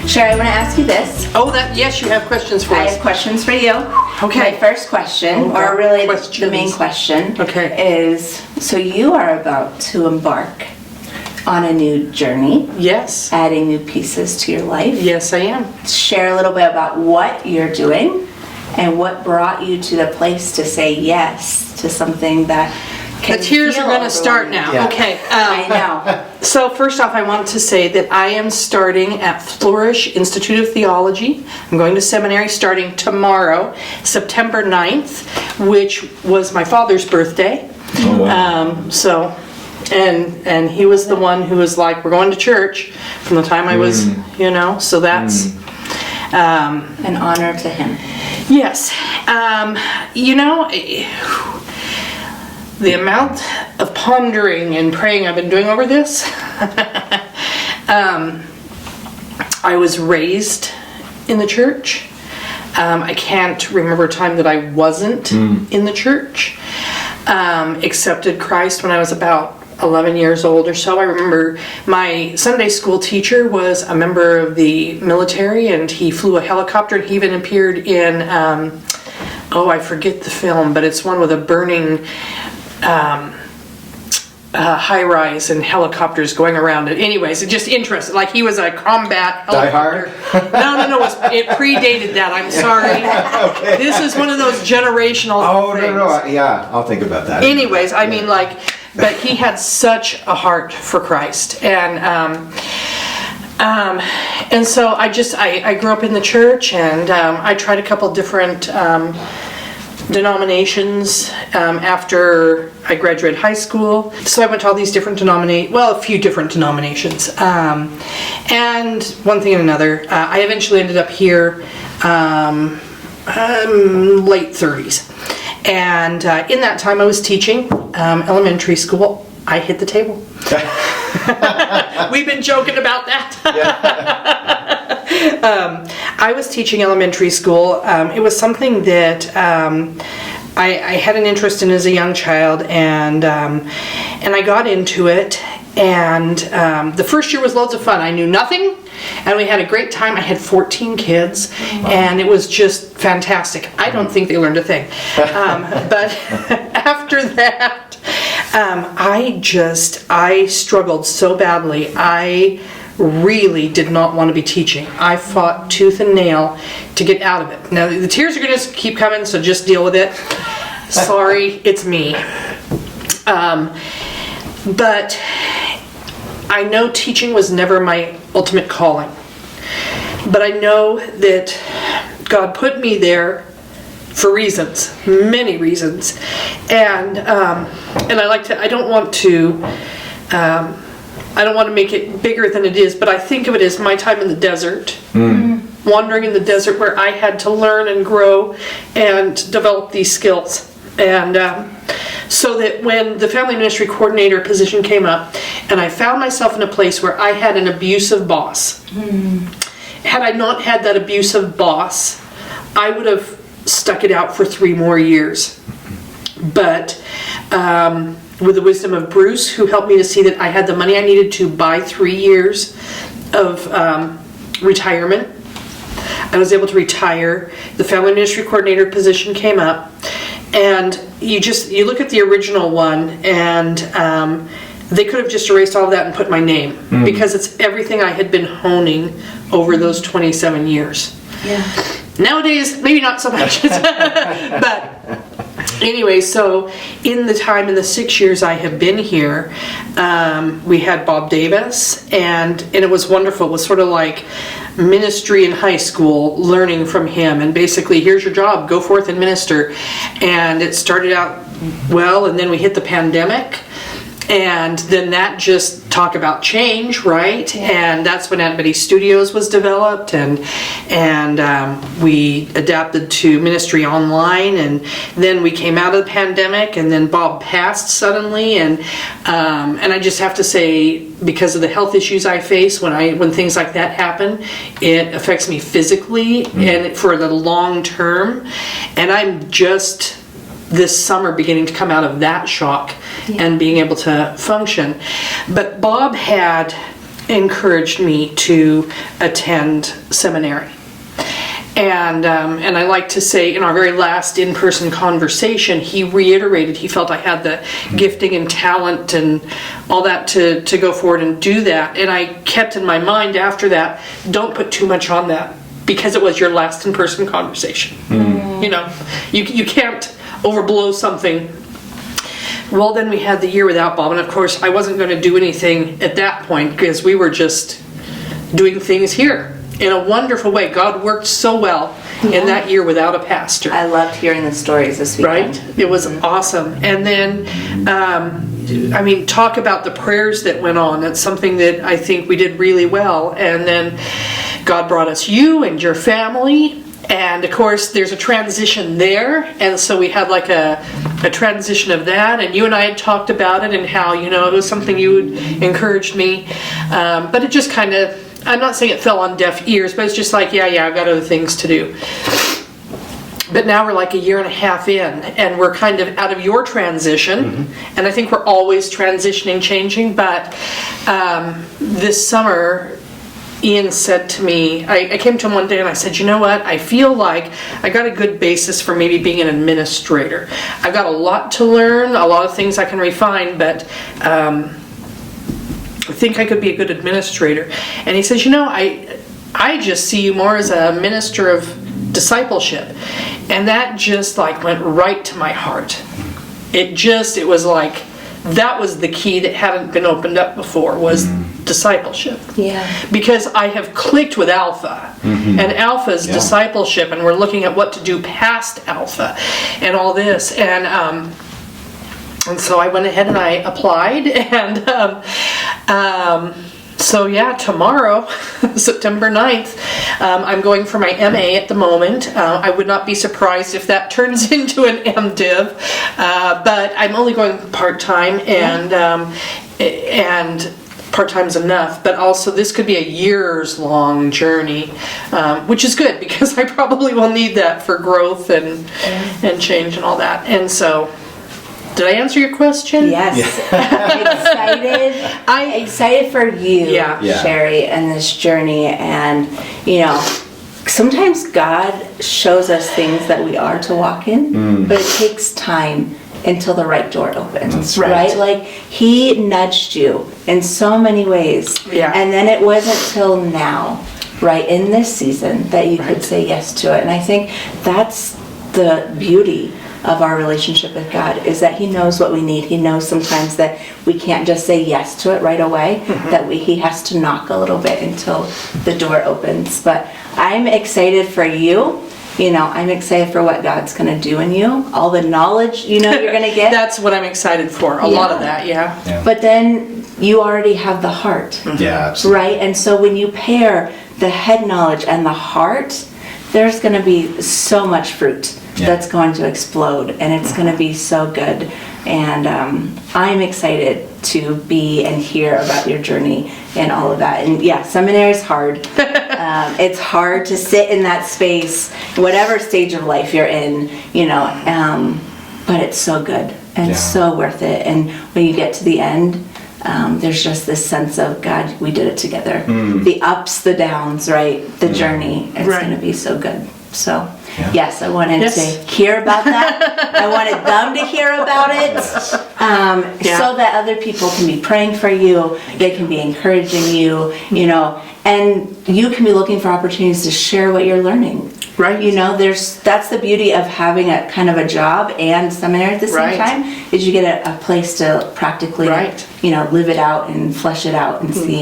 Sherry, I want to ask you this. Yes, you have questions for us. I have questions for you. Okay. My first question, or really the main question, is, so you are about to embark on a new journey. Yes. Adding new pieces to your life. Yes, I am. Share a little bit about what you're doing and what brought you to the place to say yes to something that can the tears are going to start now. Yeah. Okay. I know. So first off, I want to say that I am starting at Flourish Institute of Theology. I'm going to seminary starting tomorrow, September 9th, which was my father's birthday. Oh, wow. And he was the one who was like, we're going to church from the time I was, so that's... An honor to him. Yes. The amount of pondering and praying I've been doing over this, I was raised in the church. I can't remember a time that I wasn't in the church. Accepted Christ when I was about 11 years old or so. I remember my Sunday school teacher was a member of the military, and he flew a helicopter, and he even appeared in, I forget the film, but it's one with a burning high-rise and helicopters going around it. Anyways, it just interesting. Like, he was a combat helicopter. Die Hard? No. It predated that. I'm sorry. Okay. This is one of those generational things. No. Yeah, I'll think about that. Anyways, I mean, but he had such a heart for Christ, and so I grew up in the church, and I tried a couple different denominations after I graduated high school. So I went to all these different a few different denominations, and one thing and another. I eventually ended up here, late 30s. And in that time I was teaching elementary school. I hit the table. We've been joking about that. I was teaching elementary school. It was something that I had an interest in as a young child, and I got into it. And the first year was loads of fun. I knew nothing, and we had a great time. I had 14 kids, and it was just fantastic. I don't think they learned a thing. But after that, I struggled so badly. I really did not want to be teaching. I fought tooth and nail to get out of it. Now, the tears are going to keep coming, so just deal with it. Sorry, it's me. But I know teaching was never my ultimate calling. But I know that God put me there for reasons, many reasons. And I don't want to make it bigger than it is, but I think of it as my time in the desert. Wandering in the desert, where I had to learn and grow and develop these skills. And so that when the family ministry coordinator position came up, and I found myself in a place where I had an abusive boss. Had I not had that abusive boss, I would have stuck it out for 3 more years. But with the wisdom of Bruce, who helped me to see that I had the money I needed to buy 3 years of retirement, I was able to retire. The family ministry coordinator position came up, and you look at the original one, and they could have just erased all of that and put my name, because it's everything I had been honing over those 27 years. Yeah. Nowadays, maybe not so much. But anyway, so in the 6 years I have been here, we had Bob Davis, and it was wonderful. It was sort of like ministry in high school, learning from him, and basically, here's your job, go forth and minister. And it started out well, and then we hit the pandemic, and then that just talk about change, right? And that's when Aunt Betty Studios was developed, and we adapted to ministry online, and then we came out of the pandemic, and then Bob passed suddenly, and I just have to say, because of the health issues I face when things like that happen, it affects me physically and for the long term, and I'm just this summer beginning to come out of that shock and being able to function. But Bob had encouraged me to attend seminary. And I like to say, in our very last in-person conversation, he reiterated he felt I had the gifting and talent and all that to go forward and do that. And I kept in my mind after that, don't put too much on that, because it was your last in-person conversation. You know, you can't overblow something. Well, then we had the year without Bob, and of course I wasn't going to do anything at that point because we were just doing things here in a wonderful way. God worked so well in that year without a pastor. I loved hearing the stories this weekend. Right? It was awesome. And then, I mean, talk about the prayers that went on. That's something that I think we did really well. And then God brought us you and your family. And of course, there's a transition there. And so we had like a transition of that. And you and I had talked about it and how, you know, it was something you had encouraged me. But it just kind of, I'm not saying it fell on deaf ears, but it's just like, yeah, I've got other things to do. But now we're like a year and a half in, and we're kind of out of your transition. And I think we're always transitioning, changing. But this summer, Ian said to me, I came to him one day and I said, you know what, I feel like I got a good basis for maybe being an administrator. I've got a lot to learn, a lot of things I can refine, but I think I could be a good administrator. And he says, you know, I just see you more as a minister of discipleship. And that just like went right to my heart. It was like, that was the key that hadn't been opened up before, was discipleship. Yeah. Because I have clicked with Alpha, and Alpha's discipleship, and we're looking at what to do past Alpha and all this. And so I went ahead and I applied, and so yeah, tomorrow, September 9th, I'm going for my MA at the moment. I would not be surprised if that turns into an MDiv, but I'm only going part-time, and part-time's enough, but also this could be a years-long journey, which is good because I probably will need that for growth and change and all that. And so, did I answer your question? Yes. Excited for you, Sherry, and this journey. And, you know, sometimes God shows us things that we are to walk in, but it takes time until the right door opens, right? Like, he nudged you in so many ways. Yeah. And then it wasn't till now, right, in this season, that you could say yes to it. And I think that's the beauty of our relationship with God, is that he knows what we need. He knows sometimes that we can't just say yes to it right away, that he has to knock a little bit until the door opens. But I'm excited for you. You know, I'm excited for what God's going to do in you. All the knowledge, you know, you're going to get. That's what I'm excited for. A lot of that, yeah. But then you already have the heart. Yeah, absolutely. Right? And so when you pair the head knowledge and the heart, there's going to be so much fruit that's going to explode, and it's going to be so good. And I'm excited to be and hear about your journey and all of that. And yeah, seminary is hard. It's hard to sit in that space, whatever stage of life you're in, you know, but it's so good and so worth it. And when you get to the end, there's just this sense of, God, we did it together. The ups, the downs, right? The journey. It's going to be so good. So, yes, I wanted to hear about that. I wanted them to hear about it, so that other people can be praying for you. They can be encouraging you, you know, and you can be looking for opportunities to share what you're learning. Right. You know, that's the beauty of having a kind of a job and seminary at the same time, is you get a place to practically, you know, live it out and flesh it out and see,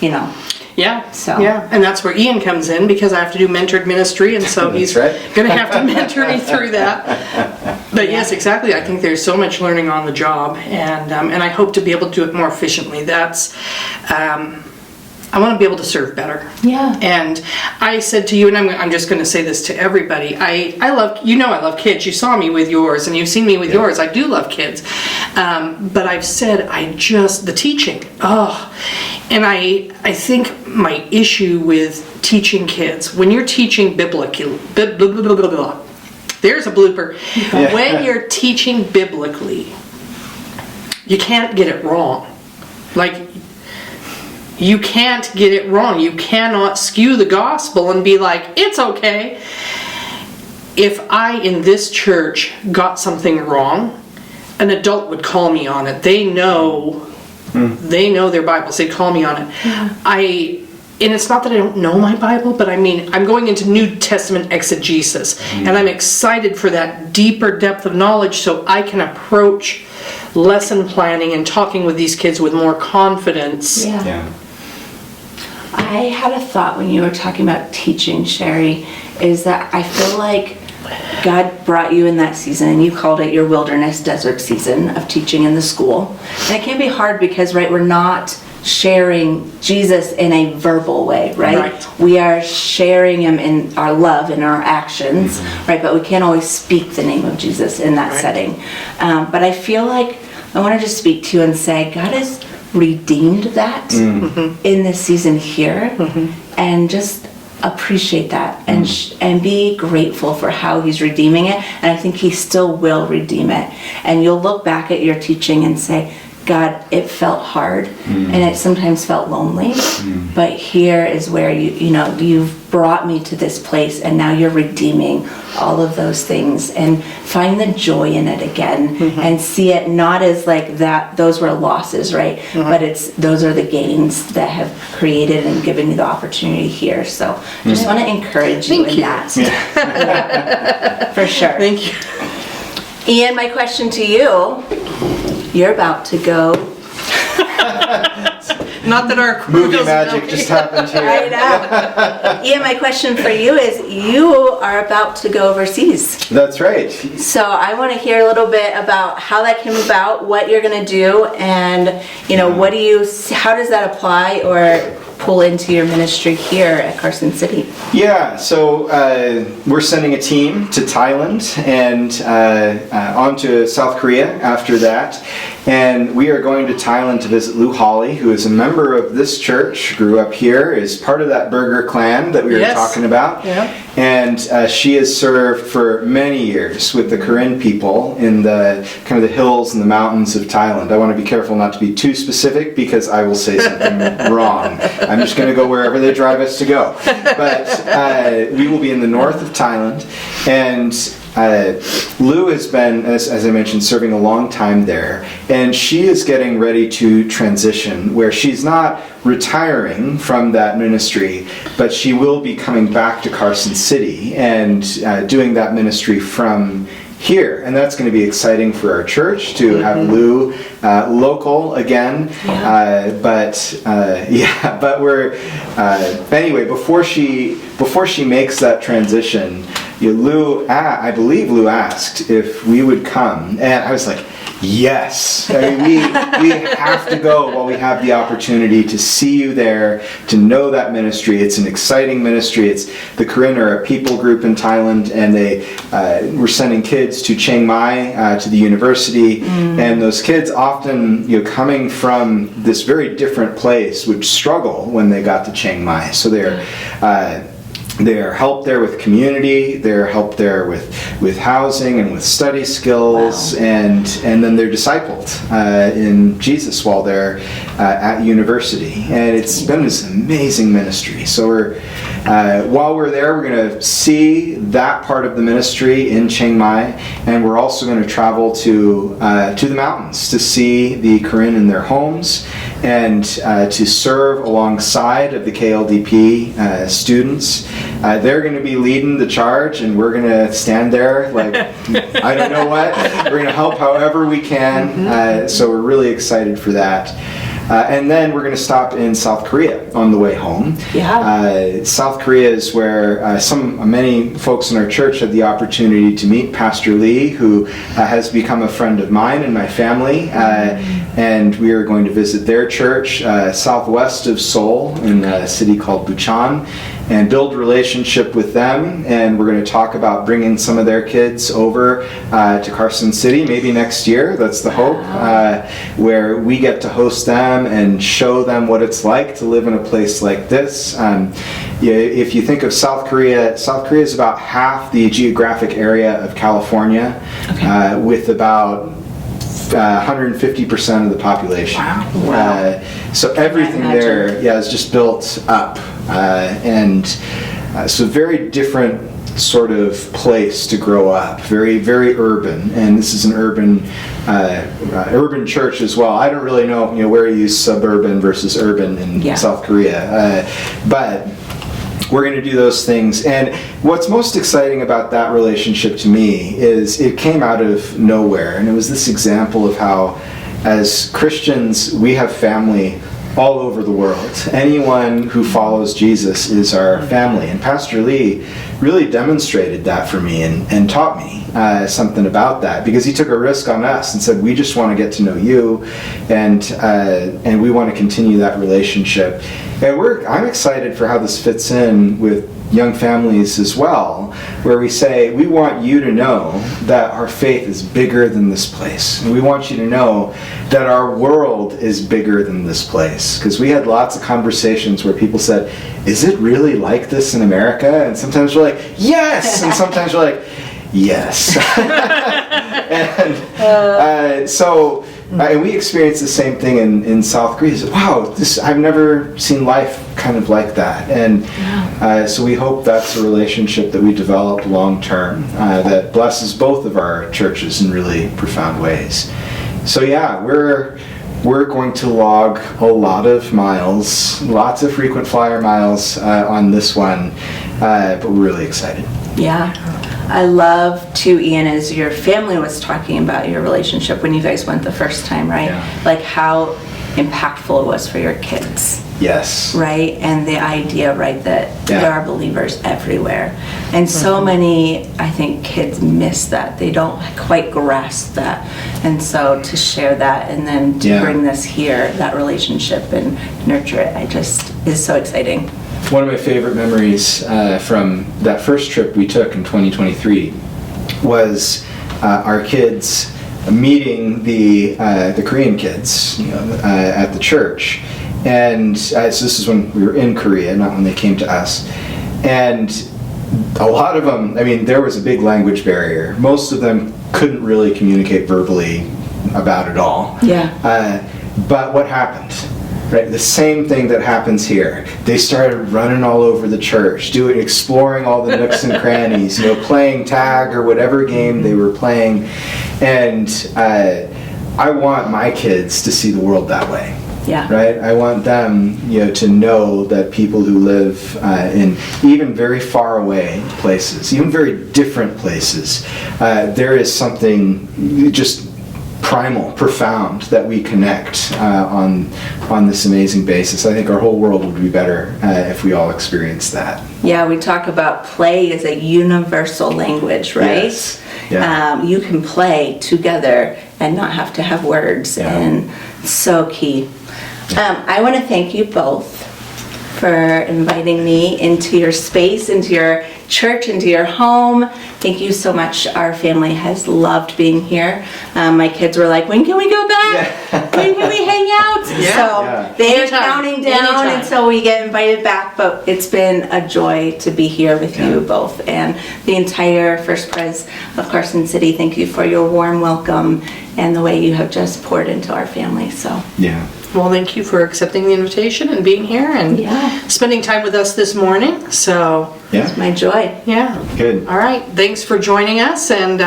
you know. Yeah, and that's where Ian comes in, because I have to do mentored ministry, and so he's going to have to mentor me through that. But yes, exactly. I think there's so much learning on the job, and I hope to be able to do it more efficiently. That's I want to be able to serve better. Yeah. And I said to you, and I'm just going to say this to everybody, I love, you know, I love kids. You saw me with yours, and you've seen me with yours. I do love kids. But I've said, the teaching, and I think my issue with teaching kids, when you're teaching biblically, there's a blooper. When you're teaching biblically, you can't get it wrong. Like, You can't get it wrong. You cannot skew the gospel and be like, it's okay. If I, in this church, got something wrong, an adult would call me on it. They know their Bibles. They'd call me on it. And it's not that I don't know my Bible, but I mean, I'm going into New Testament exegesis, and I'm excited for that deeper depth of knowledge so I can approach lesson planning and talking with these kids with more confidence. Yeah. I had a thought when you were talking about teaching, Sherry, is that I feel like God brought you in that season, and you called it your wilderness desert season of teaching in the school. And it can be hard because, right, we're not sharing Jesus in a verbal way, right? We are sharing him in our love and our actions, right? But we can't always speak the name of Jesus in that setting. But I feel like I want to just speak to you and say, God has redeemed that in this season here, and just appreciate that and be grateful for how he's redeeming it. And I think he still will redeem it. And you'll look back at your teaching and say, God, it felt hard and it sometimes felt lonely, but here is where you've brought me to this place, and now you're redeeming all of those things, and find the joy in it again, and see it not as like that those were losses, right? But those are the gains that have created and given you the opportunity here. So just want to encourage you in that. For sure. Thank you. Ian, my question to you, you're about to go. Not that our crew Movie doesn't magic know. just happened here. I know. Ian, my question for you is, you are about to go overseas. That's right. So I want to hear a little bit about how that came about, what you're going to do, and how does that apply or pull into your ministry here at Carson City? Yeah, so we're sending a team to Thailand and on to South Korea after that. And we are going to Thailand to visit Lou Holly, who is a member of this church, grew up here, is part of that burger clan that we were talking about. Yeah. And she has served for many years with the Karen people in the kind of the hills and the mountains of Thailand. I want to be careful not to be too specific because I will say something wrong. I'm just going to go wherever they drive us to go. But we will be in the north of Thailand, and Lou has been, as I mentioned, serving a long time there, and she is getting ready to transition, where she's not retiring from that ministry, but she will be coming back to Carson City and doing that ministry from here, and that's going to be exciting for our church to have Lou local again. But we're anyway. Before she makes that transition, I believe Lou asked if we would come, and I was like, yes. I mean, we have to go while we have the opportunity to see you there, to know that ministry. It's an exciting ministry. The Karen are a people group in Thailand, and we're sending kids to Chiang Mai, to the university, and those kids often, coming from this very different place, would struggle when they got to Chiang Mai. So they're helped there with community, they're helped there with housing and with study skills, and then they're discipled in Jesus while they're at university. And it's been this amazing ministry. So while we're there, we're going to see that part of the ministry in Chiang Mai, and we're also going to travel to the mountains to see the Karen in their homes, and to serve alongside of the KLDP students. They're going to be leading the charge, and we're going to stand there like, I don't know what. We're going to help however we can. So we're really excited for that. And then we're going to stop in South Korea on the way home. South Korea is where many folks in our church had the opportunity to meet Pastor Lee, who has become a friend of mine and my family. And we are going to visit their church southwest of Seoul in a city called Bucheon, and build relationship with them. And we're going to talk about bringing some of their kids over to Carson City maybe next year. That's the hope, where we get to host them and show them what it's like to live in a place like this. If you think of South Korea is about half the geographic area of California, with about 150% of the population. Wow. So everything there, is just built up, and so very different sort of place to grow up. Very, very urban, and this is an urban urban church as well. I don't really know, where you use suburban versus urban in South Korea, but we're going to do those things. And what's most exciting about that relationship to me is it came out of nowhere, and it was this example of how, as Christians, we have family all over the world. Anyone who follows Jesus is our family. And Pastor Lee really demonstrated that for me and taught me something about that, because he took a risk on us and said, we just want to get to know you, and we want to continue that relationship. And I'm excited for how this fits in with young families as well, where we say, we want you to know that our faith is bigger than this place. And we want you to know that our world is bigger than this place. Because we had lots of conversations where people said, is it really like this in America? And sometimes we're like, yes! And sometimes we're like, yes. And we experienced the same thing in South Korea. So, wow, I've never seen life kind of like that. And so we hope that's a relationship that we develop long term, that blesses both of our churches in really profound ways. So we're going to log a lot of miles, lots of frequent flyer miles on this one, but we're really excited. Yeah. I love too, Ian, as your family was talking about your relationship when you guys went the first time, right? Yeah. Like how impactful it was for your kids. Yes. Right? And the idea, right, that there are believers everywhere. And so many, I think, kids miss that. They don't quite grasp that. And so to share that and then to bring this here, that relationship, and nurture it, is so exciting. One of my favorite memories from that first trip we took in 2023 was our kids meeting the Korean kids at the church. And so this is when we were in Korea, not when they came to us. And a lot of them, there was a big language barrier. Most of them couldn't really communicate verbally about it all. Yeah. But what happened? Right, the same thing that happens here. They started running all over the church, exploring all the nooks and crannies, playing tag or whatever game they were playing. And I want my kids to see the world that way. Yeah. Right? I want them, to know that people who live in even very far away places, even very different places, there is something just primal, profound, that we connect on this amazing basis. I think our whole world would be better if we all experienced that. Yeah, we talk about play as a universal language, right? Yes. Yeah. You can play together and not have to have words, and so key. I want to thank you both for inviting me into your space, into your church, into your home. Thank you so much. Our family has loved being here. My kids were like, when can we go back? When can we hang out? So they are counting down until we get invited back, but it's been a joy to be here with you both, and the entire First Pres of Carson City. Thank you for your warm welcome and the way you have just poured into our family. So well, thank you for accepting the invitation and being here and spending time with us this morning. So it's my joy. Yeah. Good. All right. Thanks for joining us, and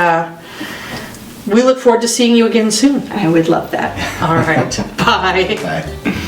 we look forward to seeing you again soon. I would love that. All right. Bye. Bye.